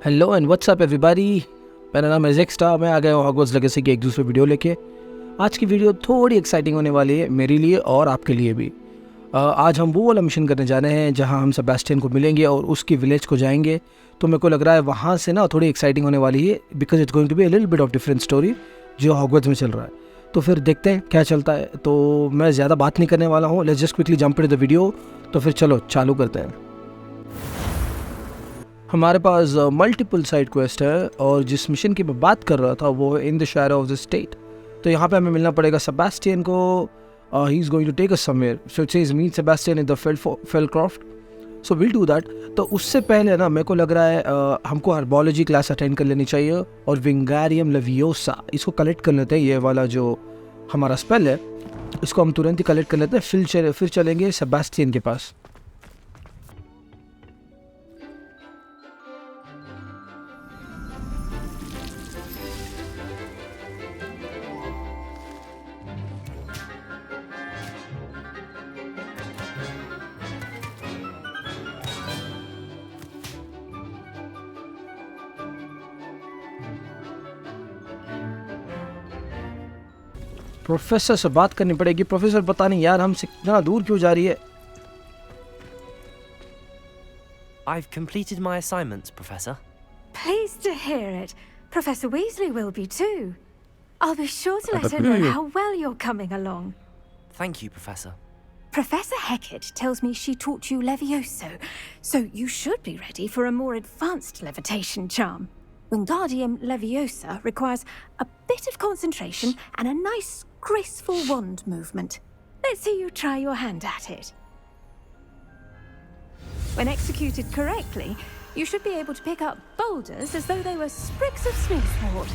Hello and WhatsApp everybody, मेरा नाम है zEexsta। मैं आ गया हूँ हॉगवर्ट्स लेगेसी की एक दूसरे वीडियो लेके। आज की वीडियो थोड़ी एक्साइटिंग होने वाली है मेरे लिए और आपके लिए भी। आज हम वो वाला मिशन करने जा रहे हैं जहाँ हम सेबेस्टियन को मिलेंगे और उसकी विलेज को जाएंगे। तो मेरे को लग रहा है वहाँ से ना थोड़ी एक्साइटिंग होने वाली है, because it's going to be a little bit of different story जो हॉगवर्ट्स में चल रहा है। तो फिर देखते हैं क्या चलता है। तो मैं ज़्यादा बात नहीं करने वाला हूँ, let's just quickly jump into the video. तो फिर चलो चालू करते हैं। हमारे पास मल्टीपल साइड क्वेस्ट है और जिस मिशन की मैं बात कर रहा था वो in the shadow of the state. तो यहाँ पे हमें मिलना पड़ेगा सेबेस्टियन को। He is going to take us somewhere, so it says meet Sebastian in the Feldcroft. So will do that. तो उससे पहले ना मेरे को लग रहा है हमको हर्बोलॉजी क्लास अटेंड कर लेनी चाहिए और विंगारियम लेवियोसा इसको कलेक्ट कर लेते हैं। ये वाला जो हमारा स्पेल है इसको हम तुरंत ही कलेक्ट कर लेते हैं, फिर चलेंगे सेबेस्टियन के पास। प्रोफेसर से बात करनी पड़ेगी। प्रोफेसर पता नहीं यार हमसे इतना दूर क्यों जा रही है। I've completed my assignments, Professor. Pleased to hear it. Professor Weasley will be too. I'll be sure to let her know how well you're coming along. Thank you, Professor. Professor Hecat tells me she taught you Levioso, so you should be ready for a more advanced levitation charm. Wingardium Leviosa requires a bit of concentration and a nice, graceful wand movement. Let's see you try your hand at it. When executed correctly, you should be able to pick up boulders as though they were sprigs of smoothwort.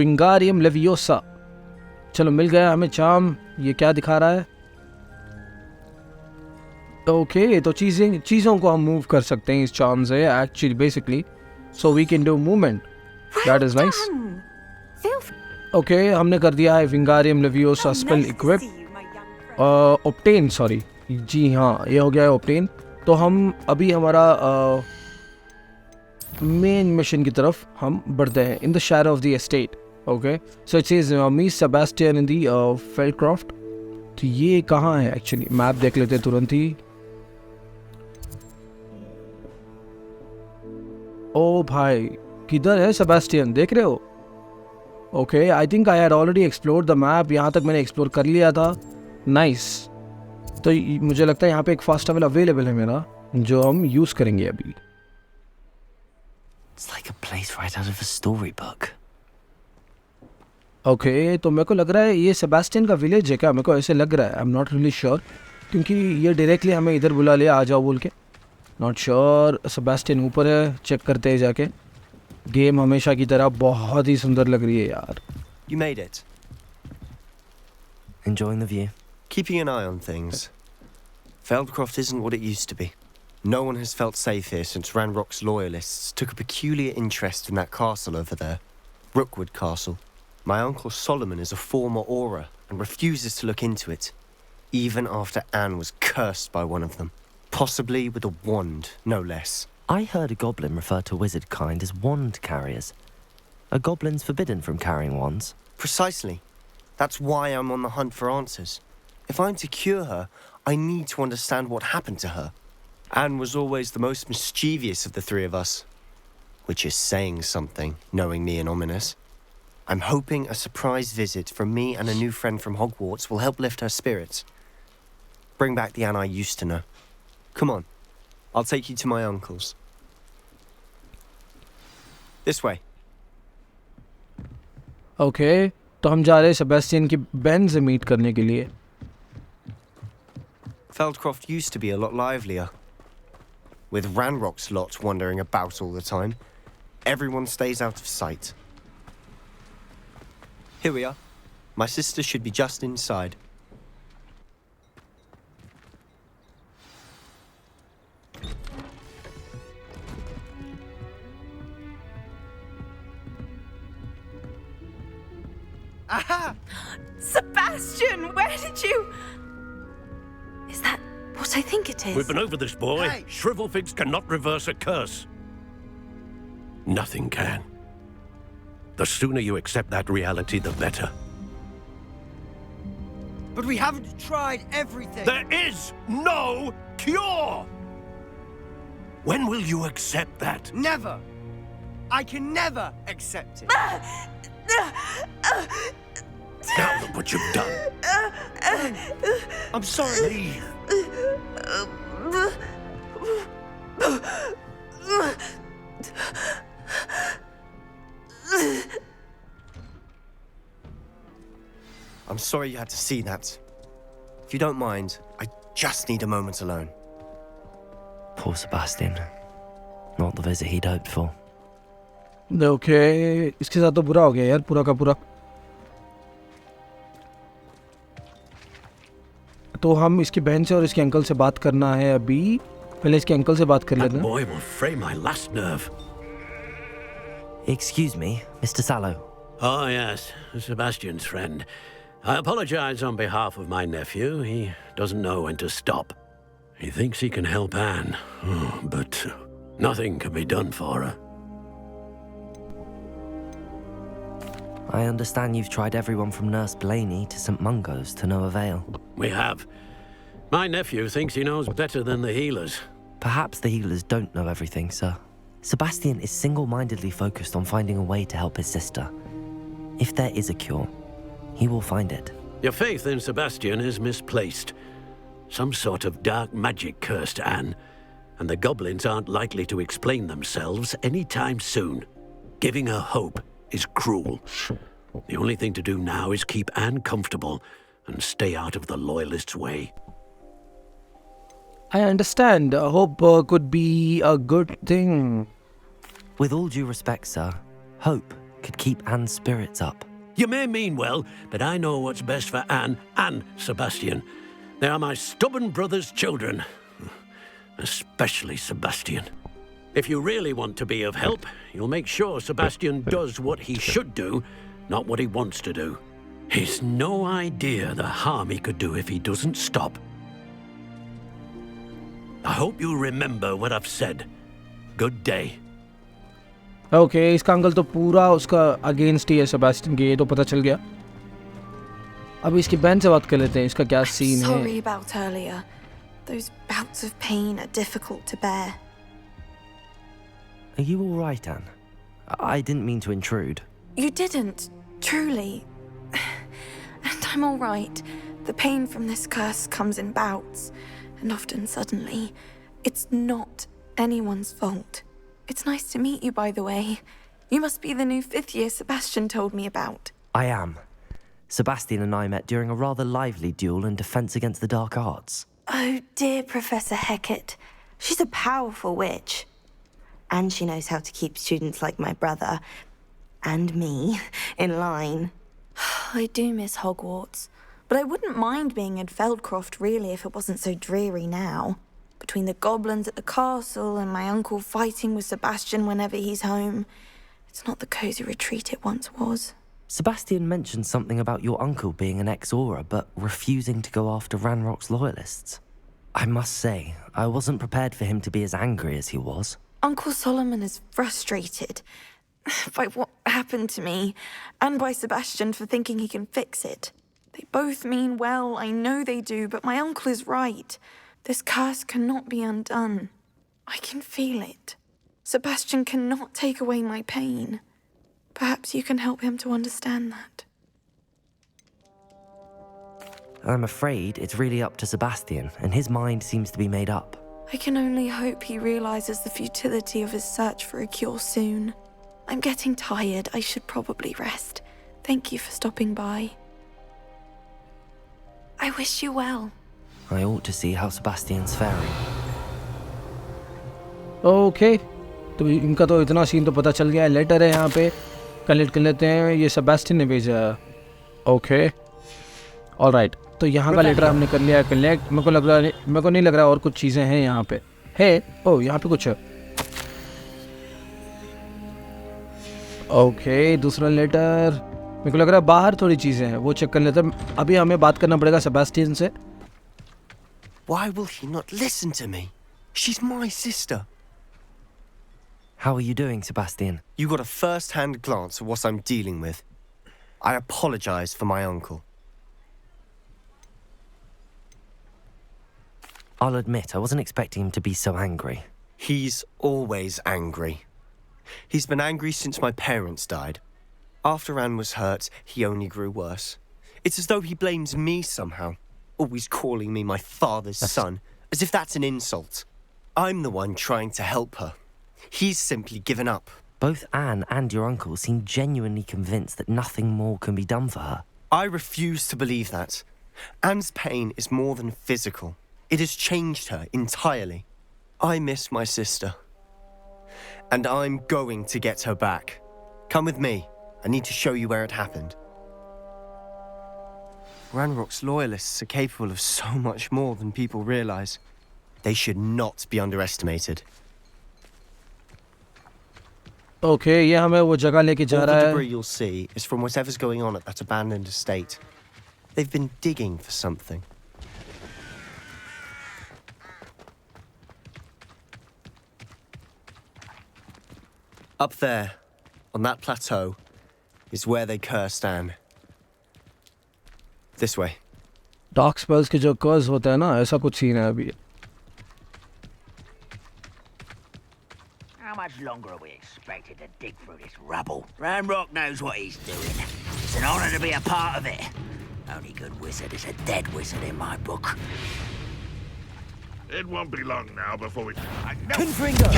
Wingardium Leviosa. चलो मिल गया हमें charm. ये क्या दिखा रहा है? Okay तो चीज़ों को हम मूव कर सकते हैं इस चार्म से actually basically, so we can do movement. That is nice. Okay हमने कर दिया है Wingardium Leviosa spell equip obtain, sorry जी हाँ ये हो गया है ऑब्टेन। तो हम अभी हमारा मेन मिशन की तरफ हम बढ़ते हैं। In the shadow of the estate. Okay so it says meet Sebastian in the Feldcroft. तो ये कहाँ है एक्चुअली? मैप देख लेते हैं तुरंत ही। ओ भाई किधर है सेबेस्टियन, देख रहे हो? Okay I think I had already explored the map. यहाँ तक मैंने एक्सप्लोर कर लिया था। नाइस। तो मुझे लगता है यहाँ पे एक फास्ट ट्रैवल अवेलेबल है मेरा जो हम यूज़ करेंगे अभी। It's like a place right out of a storybook. Okay तो मेरे को लग रहा है ये सेबेस्टियन का विलेज है क्या? मेरे को ऐसे लग रहा है, आई एम नॉट रियली श्योर, क्योंकि ये डायरेक्टली हमें इधर बुला लिया आ जाओ बोल के। Not sure. सेबेस्टियन ऊपर है, चेक करते हैं जाके। गेम हमेशा की तरह बहुत ही सुंदर लग रही है यार। You made it. Enjoying the view? Keeping an eye on things. Feldcroft isn't what it used to be. No one has felt safe here since Ranrock's loyalists took a peculiar interest in that castle over there. Rookwood Castle. My uncle Solomon is a former Auror and refuses to look into it, even after Anne was cursed by one of them. Possibly with a wand, no less. I heard a goblin refer to wizard kind as wand carriers. Are goblins forbidden from carrying wands? Precisely. That's why I'm on the hunt for answers. If I'm to cure her, I need to understand what happened to her. Anne was always the most mischievous of the three of us, which is saying something, knowing me and ominous. I'm hoping a surprise visit from me and a new friend from Hogwarts will help lift her spirits. Bring back the Anne I used to know. Come on, I'll take you to my uncle's. This way. Okay तो हम जा रहे हैं Sebastian की बहन से meet करने के लिए। Feldcroft used to be a lot livelier. With Ranrock's lot wandering about all the time, everyone stays out of sight. Here we are. My sister should be just inside. Aha! Sebastian, where did you... Is that what I think it is? We've been over this, boy. Hey! Shrivelfigs cannot reverse a curse. Nothing can. The sooner you accept that reality, the better. But we haven't tried everything. There is no cure! When will you accept that? Never. I can never accept it. Now look what you've done. I'm sorry. Leave. I'm sorry you had to see that. If you don't mind, I just need a moment alone. Poor Sebastian. Not the visit he'd hoped for. Okay, इसके साथ तो बुरा हो गया यार पूरा का पूरा. तो हम इसकी बहन से और इसके अंकल से बात करना है अभी. पहले इसके अंकल से बात कर That लेते हैं. boy will fray my last nerve. Excuse me, Mr. Sallow. Oh, yes, Sebastian's friend. I apologize on behalf of my nephew. He doesn't know when to stop. He thinks he can help Anne, but nothing can be done for her. I understand you've tried everyone from Nurse Blaney to St. Mungo's to no avail. We have. My nephew thinks he knows better than the healers. Perhaps the healers don't know everything, sir. Sebastian is single-mindedly focused on finding a way to help his sister. If there is a cure, he will find it. Your faith in Sebastian is misplaced. Some sort of dark magic cursed Anne, and the goblins aren't likely to explain themselves anytime soon. Giving her hope is cruel. The only thing to do now is keep Anne comfortable and stay out of the Loyalists' way. I understand. Hope could be a good thing. With all due respect, sir, hope could keep Anne's spirits up. You may mean well, but I know what's best for Anne and Sebastian. They are my stubborn brother's children. Especially Sebastian. If you really want to be of help, you'll make sure Sebastian does what he should do, not what he wants to do. He's no idea the harm he could do if he doesn't stop. I hope you remember what I've said. Good day. Okay, इसका uncle तो पूरा उसका against ही है Sebastian के, ये तो पता चल गया. अब इसकी बहन से बात कर लेते हैं, इसका क्या सीन है. Sorry about earlier. Those bouts of pain are difficult to bear. Are you all right, Anne? I didn't mean to intrude. You didn't, truly. And I'm all right. The pain from this curse comes in bouts, and often suddenly. It's not anyone's fault. It's nice to meet you, by the way. You must be the new 5th year Sebastian told me about. I am. Sebastian and I met during a rather lively duel in Defense Against the Dark Arts. Oh, dear Professor Hecat. She's a powerful witch. And she knows how to keep students like my brother, and me, in line. I do miss Hogwarts, but I wouldn't mind being in Feldcroft, really, if it wasn't so dreary now. Between the goblins at the castle and my uncle fighting with Sebastian whenever he's home, it's not the cozy retreat it once was. Sebastian mentioned something about your uncle being an ex-Auror, but refusing to go after Ranrock's loyalists. I must say, I wasn't prepared for him to be as angry as he was. Uncle Solomon is frustrated by what happened to me, and by Sebastian for thinking he can fix it. They both mean well, I know they do, but my uncle is right. This curse cannot be undone. I can feel it. Sebastian cannot take away my pain. Perhaps you can help him to understand that. I'm afraid it's really up to Sebastian, and his mind seems to be made up. I can only hope he realizes the futility of his search for a cure soon. I'm getting tired. I should probably rest. Thank you for stopping by. I wish you well. I ought to see how Sebastian's faring. Okay, तो इनका तो इतना scene तो पता चल गया है. Letter है यहाँ पे, कलेक्ट कर लेते हैं. ये सेबेस्टियन ने भेजा. Okay, alright. तो यहाँ का लेटर हमने कर लिया कलेक्ट. मेरे को नहीं लग रहा और कुछ चीज़ें हैं यहाँ पे. है, ओह यहाँ पे कुछ है. ओके, दूसरा लेटर. मेरे को लग रहा है बाहर थोड़ी चीजें हैं, वो चेक कर लेते हैं। अभी हमें बात करना पड़ेगा सेबेस्टियन से। Why will he not listen to me? She's my sister. How are you doing, Sebastian? You got a first-hand glance at what I'm dealing with. I apologize for my uncle. I'll admit, I wasn't expecting him to be so angry. He's always angry. He's been angry since my parents died. After Anne was hurt, he only grew worse. It's as though he blames me somehow, always calling me my father's son, as if that's an insult. I'm the one trying to help her. He's simply given up. Both Anne and your uncle seem genuinely convinced that nothing more can be done for her. I refuse to believe that. Anne's pain is more than physical. It has changed her entirely. I miss my sister. And I'm going to get her back. Come with me. I need to show you where it happened. Ranrock's loyalists are capable of so much more than people realize. They should not be underestimated. Okay, ये हमें वो जगह लेके जा All the रहा है। debris you'll see is from whatever's going on at that abandoned estate. They've been digging for something. Up there, on that plateau, is where they cursed Anne. This way. Dark spells के जो कर्स होता है ना, ऐसा कुछ scene है अभी। How much longer are we expected to dig through this rubble? Ranrock knows what he's doing. It's an honor to be a part of it. Only good wizard is a dead wizard in my book. It won't be long now before we... Confringo!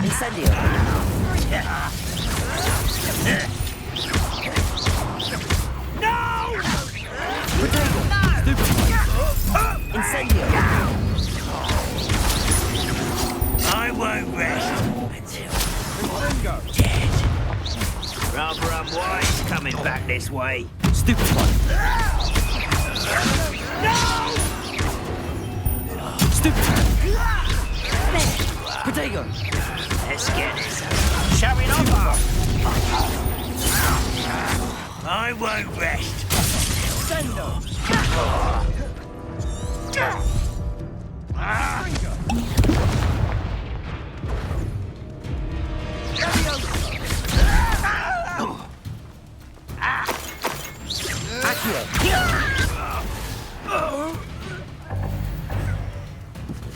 Incendio! No! Incendio! I won't rest until I'm dead. Rather unwise coming back this way. Stupid one. No! Stupid. Protego. Let's get this showing off. I won't rest. Sendo.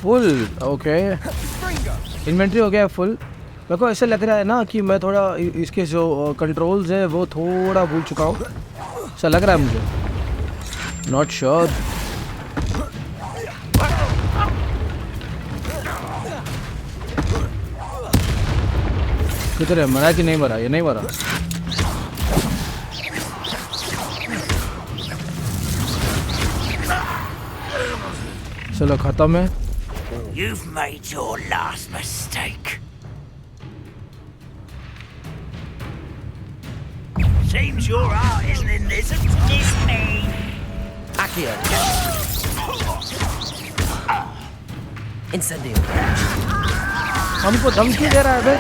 Full okay, inventory हो गया full. मेरे को ऐसा लग रहा है ना कि मैं थोड़ा इसके जो कंट्रोल्स है वो थोड़ा भूल चुका हूँ, ऐसा लग रहा है मुझे। Not sure. किधर है, मरा कि नहीं मरा? ये नहीं मरा। चलो खत्म है। You've made your last mistake. Seems your heart isn't in this. It's me. Accio. Incendio. हमको धमकी दे रहा है बे।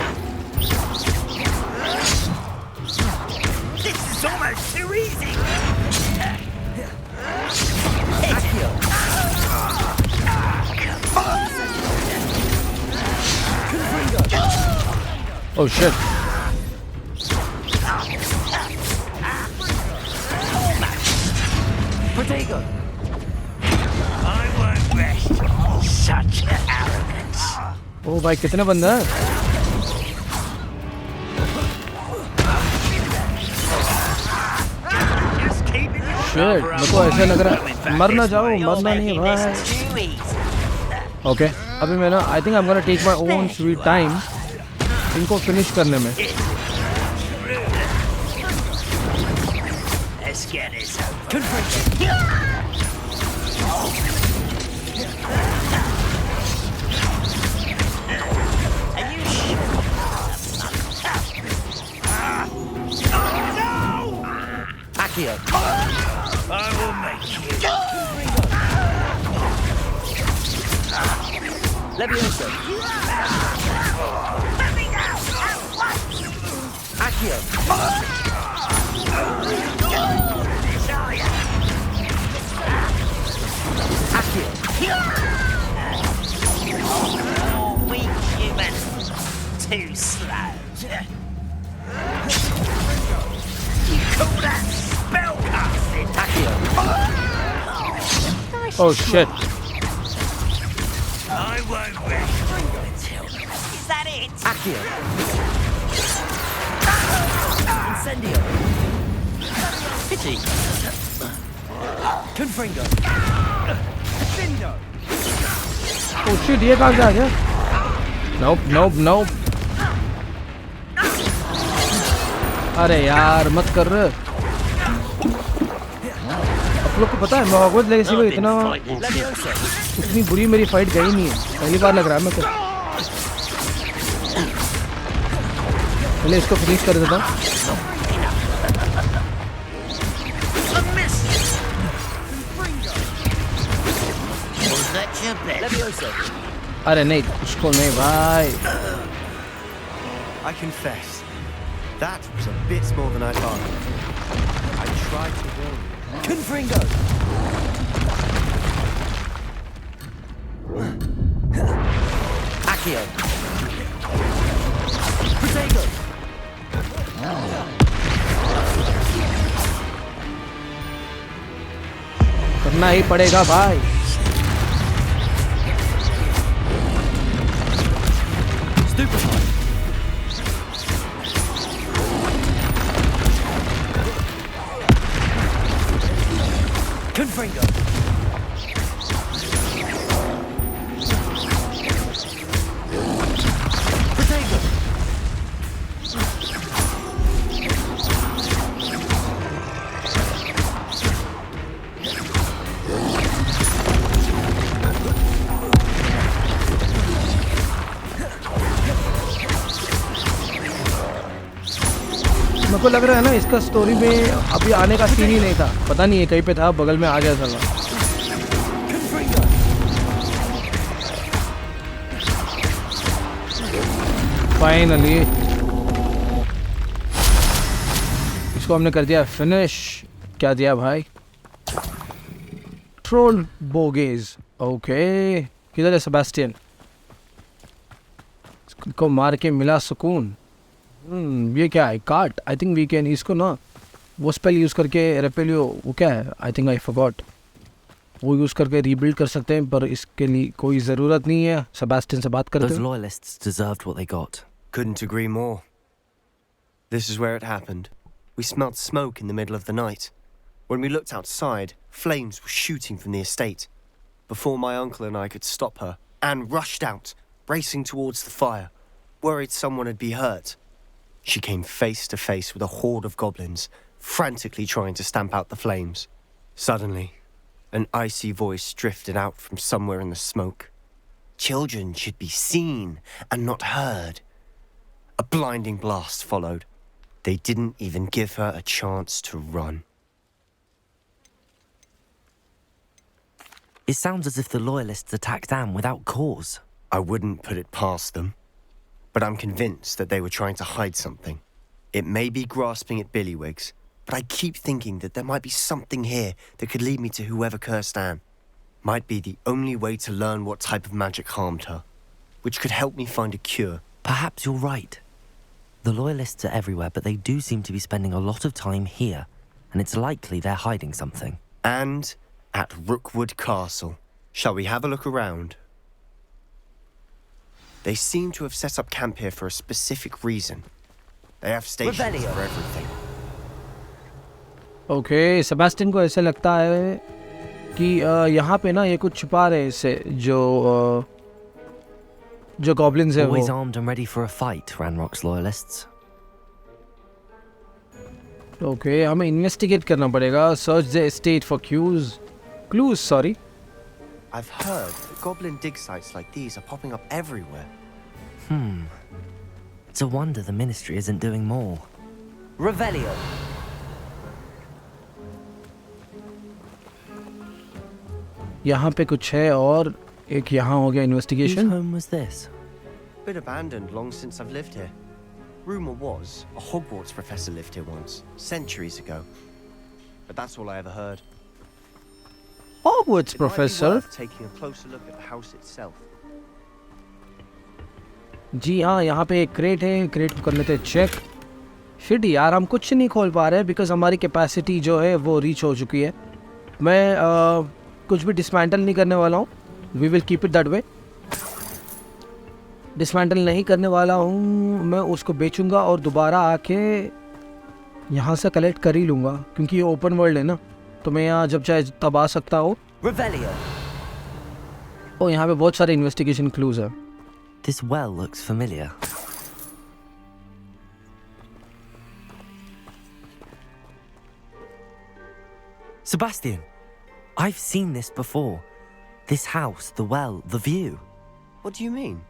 This is almost too easy. Accio. Oh shit. Protego. I won't rest. Such arrogance. ओ भाई कितने बंदे हैं? Just keeping you शिट, मेरे को ऐसा लग रहा है मरना जाओ, मरना नहीं भाई। ओके, अभी मैं ना I think I am gonna take my own sweet time इनको फिनिश करने में। Let's get this over. Accio. I will make you. Levioso. Accio. Accio. Oh, weak human. Too slow. You call that spellcasting? Accio. Oh shit. I won't rest until... Is that it? Accio. Incendio. Pity. Confringo. Oh shit, ये कहाँ से आ गया? Nope, nope, nope. अरे यार मत कर रहे। आप लोग को पता है मैं हॉगवर्ट्स लेगेसी में इतनी बुरी मेरी फाइट गई नहीं है। पहली बार लग रहा है मैं तो। पहले इसको फिनिश कर देता हूँ। अरे नहीं उसको नहीं भाई। I confess, that was a bit more than I thought. I tried to warn you. Confringo. Accio. Protego. करना ही पड़ेगा भाई। Stupefy. Confringo. Protego. मेरे को लग रहा है ना इसका स्टोरी में अभी आने का सीन ही नहीं था। पता नहीं है कहीं पे था बगल में आ गया था। फाइनली इसको हमने कर दिया फिनिश। क्या दिया भाई? ट्रोल बोगेज। ओके किधर है सेबास्टियन? इसको मार के मिला सुकून। ये क्या है? Cart. I think we can इसको ना वो स्पेल यूज़ करके रेपेलियो वो क्या है? आई थिंक आई फॉरगॉट। वो यूज़ करके रीबिल्ड कर सकते हैं पर इसके लिए कोई ज़रूरत नहीं है। सेबास्टियन से बात करते Those हैं। loyalists deserved what they got. Couldn't agree more. This is where it happened. We smelled smoke in the middle of the night. When we looked outside, flames were shooting from the estate. Before my uncle and I could stop her, Anne rushed out, racing towards the fire, worried someone had been hurt. She came face to face with a horde of goblins, frantically trying to stamp out the flames. Suddenly, an icy voice drifted out from somewhere in the smoke. Children should be seen and not heard. A blinding blast followed. They didn't even give her a chance to run. It sounds as if the loyalists attacked Anne without cause. I wouldn't put it past them, but I'm convinced that they were trying to hide something. It may be grasping at Billywigs, but I keep thinking that there might be something here that could lead me to whoever cursed Anne. Might be the only way to learn what type of magic harmed her, which could help me find a cure. Perhaps you're right. The loyalists are everywhere, but they do seem to be spending a lot of time here, and it's likely they're hiding something. And at Rookwood Castle. Shall we have a look around? They seem to have set up camp here for a specific reason. They have stations Revelio. for everything. Okay Sebastian को ऐसे लगता है कि यहाँ पे ना ये कुछ छुपा रहे इससे जो गॉब्लिन्स है Always वो। armed and ready for a fight, Ranrock's loyalists. Okay हमें इन्वेस्टिगेट करना पड़ेगा। Search the estate for clues sorry. I've heard that goblin dig sites like these are popping up everywhere. It's a wonder the Ministry isn't doing more. Revelio. यहाँ पे कुछ है और एक यहाँ हो गया Whose investigation. home was this? Bit abandoned long since I've lived here. Rumor was a Hogwarts professor lived here once, centuries ago. But that's all I ever heard. Hogwarts It might be professor. worth taking a closer look at the house itself. जी हाँ, यहाँ पे एक crate है, crate को कर लेते हैं check. Shit यार, हम कुछ नहीं खोल पा रहे हैं बिकॉज हमारी कैपेसिटी जो है वो रीच हो चुकी है. मैं कुछ भी डिसमेंटल नहीं करने वाला हूँ. We will keep it that way. Dismantle नहीं करने वाला हूँ, मैं उसको बेचूंगा और दोबारा आके यहाँ से कलेक्ट कर ही लूँगा क्योंकि ये ओपन वर्ल्ड है ना, तो मैं यहाँ जब चाहे तब आ सकता हूँ. Revelio. और यहाँ पे बहुत सारे इन्वेस्टिगेशन क्लूज है. This well looks familiar. Sebastian, I've seen this before. This house, the well, the view. What do you mean?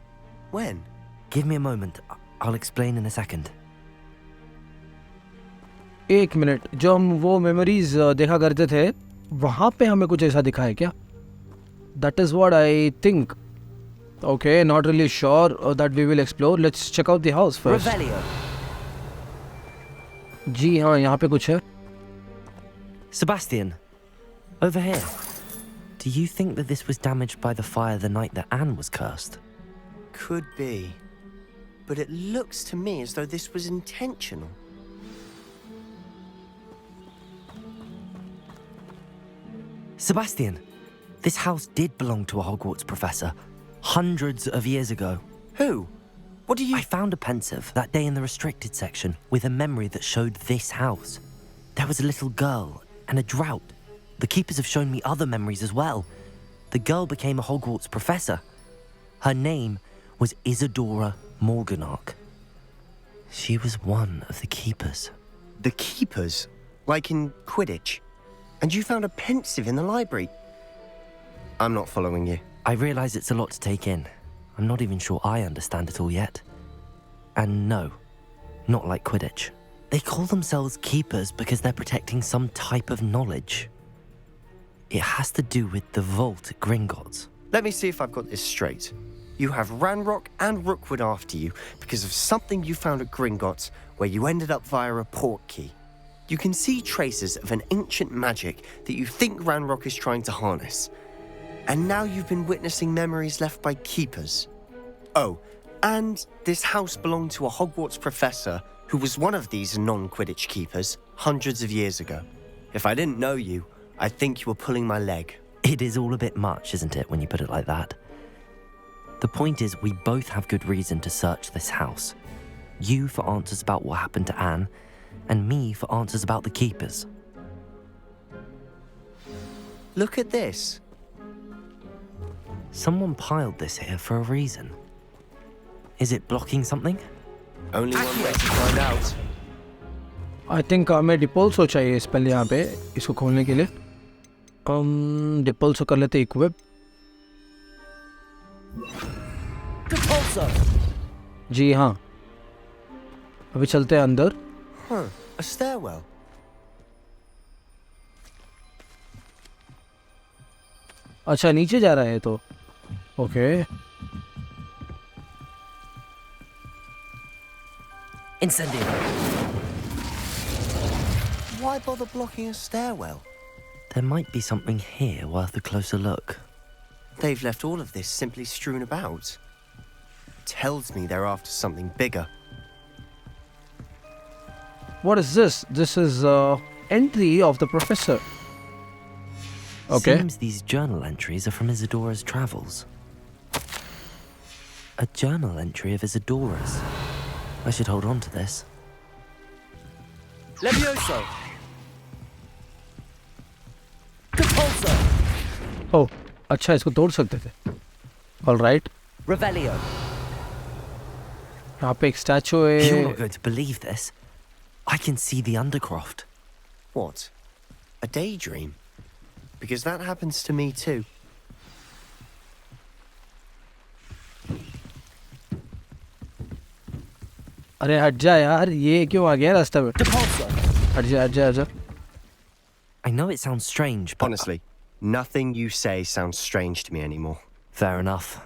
When? Give me a moment. I'll explain in a second. एक minute, जो हम वो memories देखा करते थे वहाँ पे हमें कुछ ऐसा दिखा है क्या? That is what I think. Okay, not really sure that we will explore. Let's check out the house first. Revelio. जी हाँ, यहाँ पे कुछ है. Sebastian, over here. Do you think that this was damaged by the fire the night that Anne was cursed? Could be. But it looks to me as though this was intentional. Sebastian, this house did belong to a Hogwarts professor hundreds of years ago. Who? What do you... I found a pensive that day in the restricted section with a memory that showed this house. There was a little girl and a drought. The keepers have shown me other memories as well. The girl became a Hogwarts professor. Her name was Isadora Morganach. She was one of the keepers. The keepers? Like in Quidditch? And you found a pensive in the library? I'm not following you. I realize it's a lot to take in. I'm not even sure I understand it all yet. And no, not like Quidditch. They call themselves keepers because they're protecting some type of knowledge. It has to do with the vault at Gringotts. Let me see if I've got this straight. You have Ranrock and Rookwood after you because of something you found at Gringotts where you ended up via a port key. You can see traces of an ancient magic that you think Ranrock is trying to harness. And now you've been witnessing memories left by keepers. Oh, and this house belonged to a Hogwarts professor who was one of these non-Quidditch keepers hundreds of years ago. If I didn't know you, I'd think you were pulling my leg. It is all a bit much, isn't it, when you put it like that? The point is, we both have good reason to search this house. You for answers about what happened to Anne, and me for answers about the keepers. Look at this. Someone piled this here for a reason. Is it blocking something? Only one way to find out. I think हमें डिपोल्सो चाहिए इस पहले यहाँ पे इसको खोलने के लिए. डिपोल्सो कर लेते इक्विप. जी हाँ, अभी चलते हैं अंदर. Huh, a stairwell. अच्छा, नीचे जा रहा है तो. Okay. Incendio. Why bother blocking a stairwell? There might be something here worth a closer look. They've left all of this simply strewn about. Tells me they're after something bigger. What is this? This is entry of the professor. Okay. Seems these journal entries are from Isadora's travels. A journal entry of Isadora's. I should hold on to this. Levioso! Oh, अच्छा, इसको तोड़ सकते थे. All right. Revelio. यहाँ पे एक statue है. You're not going to believe this. I can see the Undercroft. What? A daydream? Because that happens to me too. अरे हट जा यार, ये क्यों आ गया रास्ते में? हट जा, हट जा, हट जा. I know it sounds strange, but Honestly, Nothing you say sounds strange to me anymore. Fair enough.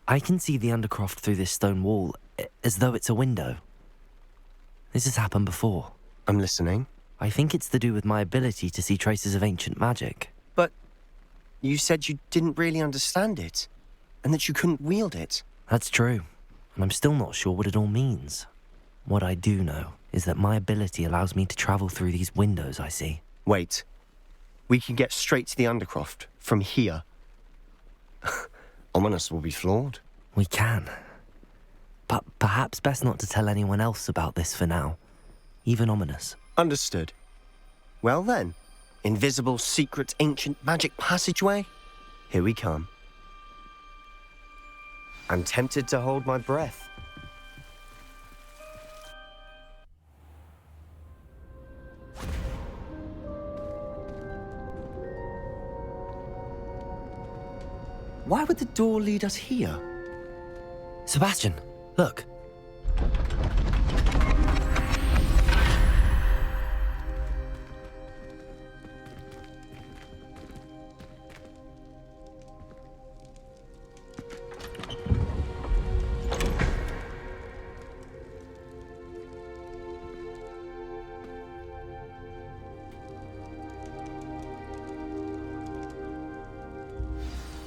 I can see the undercroft through this stone wall, as though it's a window. This has happened before. I'm listening. I think it's to do with my ability to see traces of ancient magic. But you said you didn't really understand it, and that you couldn't wield it. That's true, and I'm still not sure what it all means. What I do know is that my ability allows me to travel through these windows I see. Wait. We can get straight to the Undercroft from here. Ominous will be flawed. We can. But perhaps best not to tell anyone else about this for now. Even Ominous. Understood. Well then, invisible, secret, ancient magic passageway? Here we come. I'm tempted to hold my breath. Why would the door lead us here? Sebastian, look.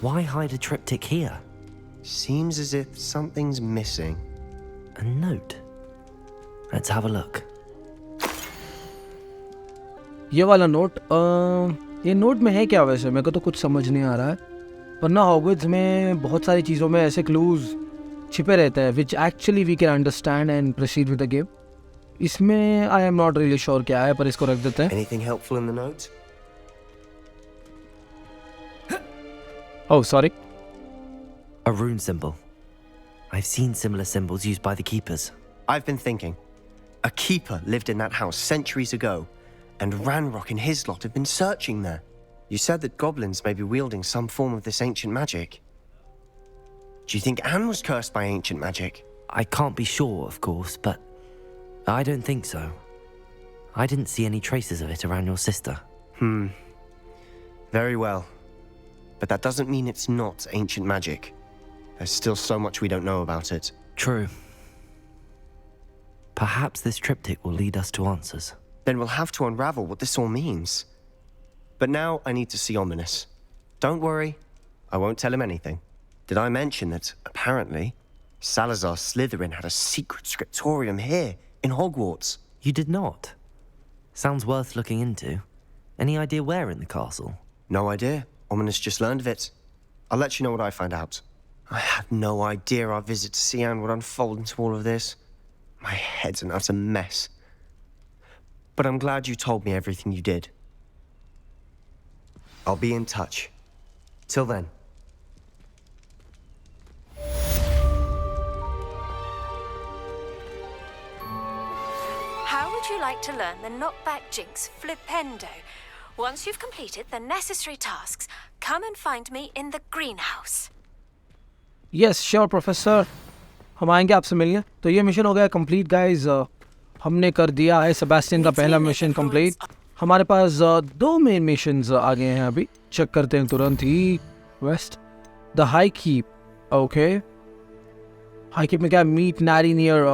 Why hide a triptych here? Seems as if something's missing. A note. Let's have a look. ये वाला note ये note में है क्या वैसे? मेरे को तो कुछ समझ नहीं आ रहा है, वरना हॉगवर्ट्स में बहुत सारी चीज़ों में ऐसे क्लूज छिपे रहते हैं which actually we can understand and proceed with the game. इसमें I am not really sure क्या है, पर इसको रख देते हैं. Anything helpful in the note? Oh, sorry. A rune symbol. I've seen similar symbols used by the keepers. I've been thinking. A keeper lived in that house centuries ago, and Ranrock and his lot have been searching there. You said that goblins may be wielding some form of this ancient magic. Do you think Anne was cursed by ancient magic? I can't be sure, of course, but I don't think so. I didn't see any traces of it around your sister. Very well. But that doesn't mean it's not ancient magic. There's still so much we don't know about it. True. Perhaps this triptych will lead us to answers. Then we'll have to unravel what this all means. But now I need to see Ominous. Don't worry, I won't tell him anything. Did I mention that, apparently, Salazar Slytherin had a secret scriptorium here in Hogwarts? You did not? Sounds worth looking into. Any idea where in the castle? No idea. Ominous just learned of it. I'll let you know what I find out. I had no idea our visit to Sian would unfold into all of this. My head's an utter mess. But I'm glad you told me everything you did. I'll be in touch. Till then. How would you like to learn the knockback jinx Flipendo? Once you've completed the necessary tasks, come and find me in the greenhouse. Yes, sure, professor. हम आएंगे आपसे मिलने. तो ये mission हो गया complete guys. हमने कर दिया है सेबेस्टियन का पहला मिशन कंप्लीट. हमारे पास 2 मेन मिशंस आ गए हैं अभी. चेक करते हैं तुरंत ही. West the high keep. Okay, high keep में क्या? मीट नारी नियर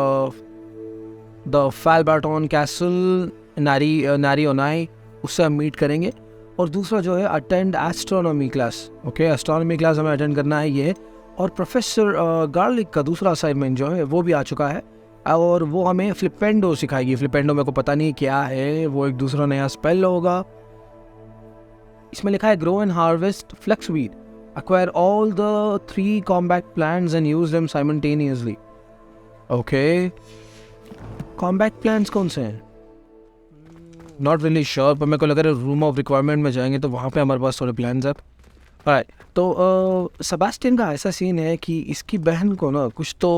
द फैलबाटन कैसल. नारी ओनाई, उससे हम मीट करेंगे. और दूसरा जो है attend astronomy class. Okay, astronomy class हमें अटेंड करना है ये. और प्रोफेसर गार्लिक का दूसरा असाइनमेंट जो है वो भी आ चुका है, और वो हमें फ्लिपेंडो सिखाएगी. फ्लिपेंडो मेरे को पता नहीं क्या है, वो एक दूसरा नया स्पेल होगा. इसमें लिखा है grow and harvest fluxweed. Acquire all the 3 combat plants and use them simultaneously. Okay, combat plants कौन से हैं? नॉट रियली श्योर, पर मेरे को लग रहा है रूम ऑफ रिक्वायरमेंट में जाएंगे तो वहाँ पे हमारे पास थोड़े प्लान्स है. राइट. तो सेबेस्टियन का ऐसा सीन है कि इसकी बहन को ना कुछ तो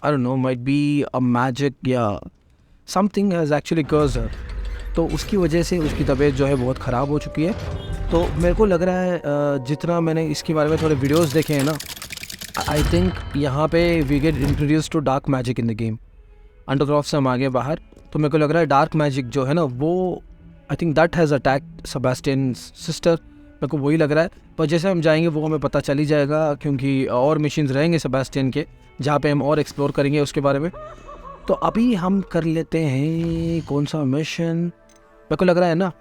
I don't know, might be a magic या समथिंग हैज़ एक्चुअली कर्स्ड हर. तो उसकी वजह से उसकी तबीयत जो है बहुत ख़राब हो चुकी है. तो मेरे को लग रहा है जितना मैंने इसके बारे में थोड़े वीडियोस देखे हैं ना, आई थिंक यहाँ पे we get introduce to dark magic in the game. Undercroft से हम आगे बाहर, तो मेरे को लग रहा है डार्क मैजिक जो है ना वो I think that has attacked Sebastian's sister, मेरे को वही लग रहा है। पर जैसे हम जाएंगे वो हमें पता चल ही जाएगा, क्योंकि और मिशंस रहेंगे सेबास्टियन के जहाँ पे हम और एक्सप्लोर करेंगे उसके बारे में। तो अभी हम कर लेते हैं कौन सा मिशन, मेरे को लग रहा है ना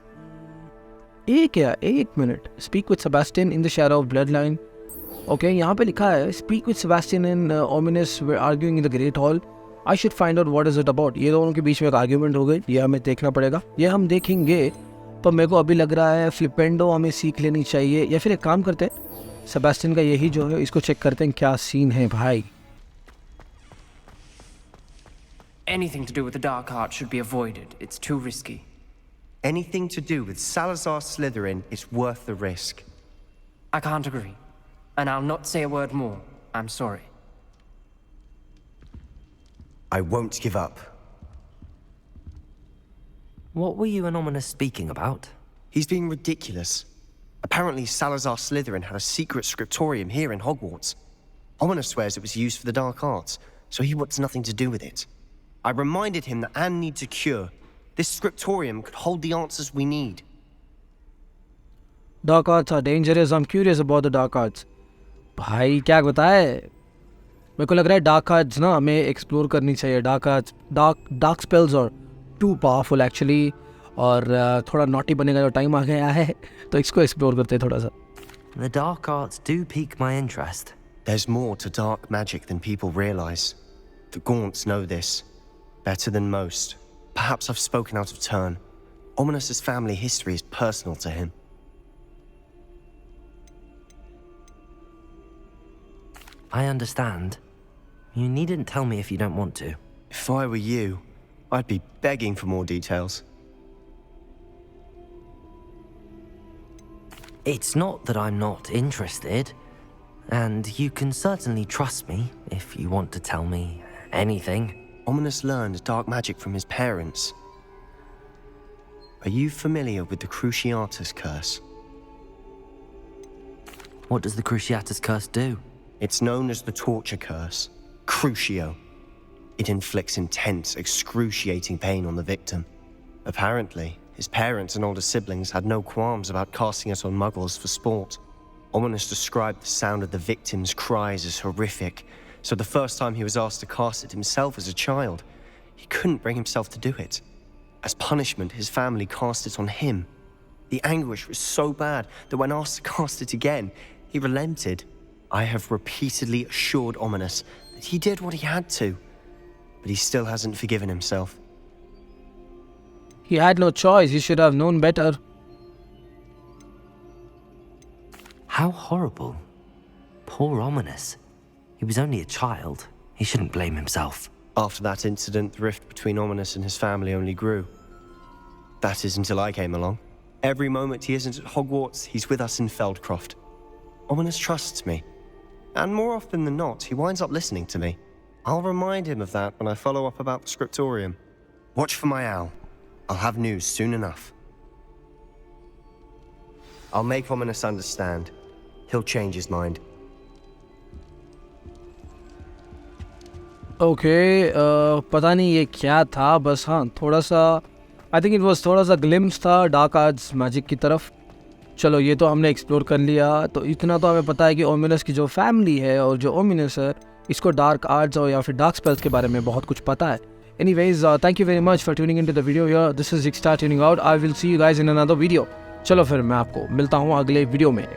एक minute, speak with Sebastian in the shadow of blood line. Okay, यहाँ पे लिखा है speak with Sebastian in ominous way arguing in the great hall, I should find out what is it about. ये दोनों के बीच में एक आर्ग्यूमेंट हो गई, ये हमें देखना पड़ेगा, ये हम देखेंगे। पर मेरे को अभी लग रहा है फ्लिपेंडो हमें सीख लेनी चाहिए, या फिर एक काम करते हैं सेबास्टियन का यही जो है इसको चेक करते हैं क्या सीन है भाई। Anything to do with the dark art should be avoided. It's too risky. Anything to do with Salazar Slytherin is worth the risk. I can't agree. And I'll not say a word more. I'm sorry. I won't give up. What were you and Ominous speaking about? He's being ridiculous. Apparently Salazar Slytherin had a secret scriptorium here in Hogwarts. Ominous swears it was used for the dark arts, so he wants nothing to do with it. I reminded him that Anne needs a cure. This scriptorium could hold the answers we need. Dark arts are dangerous. I'm curious about the dark arts. भाई क्या बताए, मेरे को लग रहा है dark arts ना हमें एक्सप्लोर करनी चाहिए। डार्क आर्ट्स, डार्क स्पेल्स और टू पावरफुल एक्चुअली, और थोड़ा नॉटी बनने का जो टाइम आ गया है तो इसको एक्सप्लोर करते हैं थोड़ा सा। The dark arts do pique my interest. There's more to dark magic than people realize. The Gaunts know this better than most. Perhaps I've spoken out of turn. Ominous's family history is personal to him. I understand. You needn't tell me if you don't want to. If I were you, I'd be begging for more details. It's not that I'm not interested, and you can certainly trust me if you want to tell me anything. Ominous learned dark magic from his parents. Are you familiar with the Cruciatus Curse? What does the Cruciatus Curse do? It's known as the Torture Curse, Crucio. It inflicts intense, excruciating pain on the victim. Apparently, his parents and older siblings had no qualms about casting it on muggles for sport. Ominous described the sound of the victim's cries as horrific, so the first time he was asked to cast it himself as a child, he couldn't bring himself to do it. As punishment, his family cast it on him. The anguish was so bad that when asked to cast it again, he relented. I have repeatedly assured Ominous that he did what he had to, but he still hasn't forgiven himself. He had no choice, he should have known better. How horrible. Poor Ominous. He was only a child. He shouldn't blame himself. After that incident, the rift between Ominous and his family only grew. That is until I came along. Every moment he isn't at Hogwarts, he's with us in Feldcroft. Ominous trusts me. And more often than not, he winds up listening to me. I'll remind him of that when I follow up about the scriptorium. Watch for my owl. I'll have news soon enough. I'll make Ominous understand. He'll change his mind. Okay, पता नहीं ये क्या था, बस हाँ थोड़ा सा I think it was थोड़ा सा ग्लिम्स था डार्क आर्ट्स मैजिक की तरफ। चलो ये तो हमने एक्सप्लोर कर लिया, तो इतना तो हमें पता है कि ओमिनस की जो फैमिली है और जो ओमिनस है इसको डार्क आर्ट्स और या फिर डार्क स्पेल्स के बारे में बहुत कुछ पता है। Anyways, thank you very much for tuning into the video here. This is zEexsta tuning out. I will see you guys in another video. चलो फिर मैं आपको मिलता हूँ अगले वीडियो में।